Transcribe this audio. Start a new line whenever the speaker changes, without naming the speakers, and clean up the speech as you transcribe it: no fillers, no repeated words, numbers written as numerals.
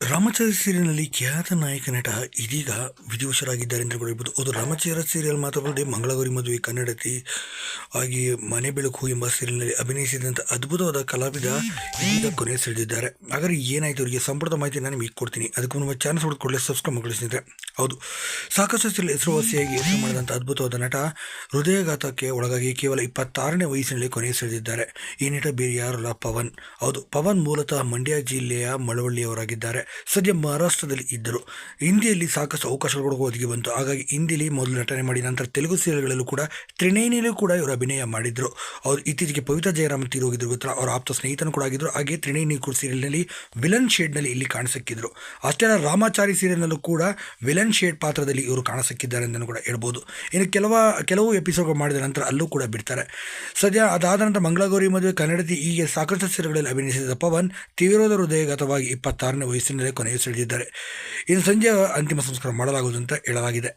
ರಾಮಚಾರಿ ಸೀರಿಯಲ್‌ನಲ್ಲಿ ಖ್ಯಾತ ನಾಯಕ ನಟ ಇದೀಗ ವಿಧಿವಶರಾಗಿದ್ದಾರೆ ಎಂದು ಕೂಡ ಹೇಳ್ಬೋದು. ಹೌದು, ರಾಮಚಾರಿ ಸೀರಿಯಲ್ ಮಾತ್ರವಲ್ಲದೆ ಮಂಗಳಗೌರಿ ಮದುವೆ, ಕನ್ನಡತಿ, ಹಾಗೆಯೇ ಮನೆ ಬೆಳಕು ಎಂಬ ಸೀರಿಯಲ್‌ನಲ್ಲಿ ಅಭಿನಯಿಸಿದಂಥ ಅದ್ಭುತವಾದ ಕಲಾವಿದ ಇದೀಗ ಕೊನೆ ಸೆಳೆದಿದ್ದಾರೆ. ಹಾಗಾದ್ರೆ ಏನಾಯಿತು ಅವರಿಗೆ ಸಂಪೂರ್ಣ ಮಾಹಿತಿ ನಾನು ನಿಮಗೆ ಕೊಡ್ತೀನಿ. ಅದಕ್ಕೂ ನಮ್ಮ ಚಾನಲ್ ಹೊಡೆದು ಕೂಡಲೇ ಸಬ್ಸ್ಕ್ರೈಬ್ ಮಾಡ್ಕೊಳ್ಳಿ ಸ್ನೇಹಿತರೆ. ಹೌದು, ಸಾಕಷ್ಟು ಸೀರಿಯಲ್ ಹೆಸರುವಾಸಿಯಾಗಿ ಹೆಸರು ಮಾಡಿದಂಥ ಅದ್ಭುತವಾದ ನಟ ಹೃದಯಾಘಾತಕ್ಕೆ ಒಳಗಾಗಿ ಕೇವಲ 26ನೇ ವಯಸ್ಸಿನಲ್ಲಿ ಕೊನೆ ಸೆಳೆದಿದ್ದಾರೆ. ಈ ನಟ ಬೇರೆ ಯಾರಲ್ಲ, ಪವನ್. ಹೌದು, ಪವನ್ ಮೂಲತಃ ಮಂಡ್ಯ ಜಿಲ್ಲೆಯ ಮಳವಳ್ಳಿಯವರಾಗಿದ್ದಾರೆ. ಸದ್ಯ ಮಹಾರಾಷ್ಟ್ರದಲ್ಲಿ ಇದ್ದರು. ಹಿಂದಿಯಲ್ಲಿ ಸಾಕಷ್ಟು ಅವಕಾಶಗಳು ಕೂಡ ಒದಗಿ ಬಂತು. ಹಾಗಾಗಿ ಹಿಂದಿಲಿ ಮೊದಲು ನಟನೆ ಮಾಡಿ ನಂತರ ತೆಲುಗು ಸೀರಿಯಲ್ಗಳಲ್ಲೂ ಕೂಡ ತ್ರಿನಯನಿಯಲ್ಲೂ ಕೂಡ ಇವರು ಅಭಿನಯ ಮಾಡಿದ್ರು. ಅವರು ಇತ್ತೀಚೆಗೆ ಪವಿತ್ರ ಜಯರಾಮ್ ತೀರೋಗಿದ್ರು ಗೊತ್ತಾ, ಅವರ ಆಪ್ತ ಸ್ನೇಹಿತನು ಕೂಡ ಆಗಿದ್ರು. ಹಾಗೆ ತ್ರಿನಯನಿ ಕೂಡ ಸೀರಿಯಲ್ನಲ್ಲಿ ವಿಲನ್ ಶೇಡ್ನಲ್ಲಿ ಇಲ್ಲಿ ಕಾಣಿಸಕ್ಕಿದ್ರು. ಅಷ್ಟೇ ಅಲ್ಲ, ರಾಮಾಚಾರಿ ಸೀರಿಯಲ್ನಲ್ಲೂ ಕೂಡ ವಿಲನ್ ಶೇಡ್ ಪಾತ್ರದಲ್ಲಿ ಇವರು ಕಾಣಿಸಕ್ಕಿದ್ದಾರೆ ಅಂತಲೂ ಕೂಡ ಹೇಳ್ಬೋದು. ಇನ್ನು ಕೆಲವು ಎಪಿಸೋಡ್ಗಳು ಮಾಡಿದ ನಂತರ ಅಲ್ಲೂ ಕೂಡ ಬಿಡ್ತಾರೆ. ಸದ್ಯ ಅದಾದ ನಂತರ ಮಂಗಳಗೌರಿ ಮದುವೆ, ಕನ್ನಡತಿ, ಹೀಗೆ ಸಾಕಷ್ಟು ಸೀರಿಯಲ್ಗಳಲ್ಲಿ ಅಭಿನಯಿಸಿದ ಪವನ್ ತೀವ್ರವಾದ ಹೃದಯಘಾತವಾಗಿ 26ನೇ ವಯಸ್ಸಿನಲ್ಲೇ ಕೊನೆಯುಸಿರೆಳೆದಿದ್ದಾರೆ. ಇನ್ನು ಸಂಜೆ ಅಂತಿಮ ಸಂಸ್ಕಾರ ಮಾಡಲಾಗುವುದು ಅಂತ ಹೇಳಲಾಗಿದೆ.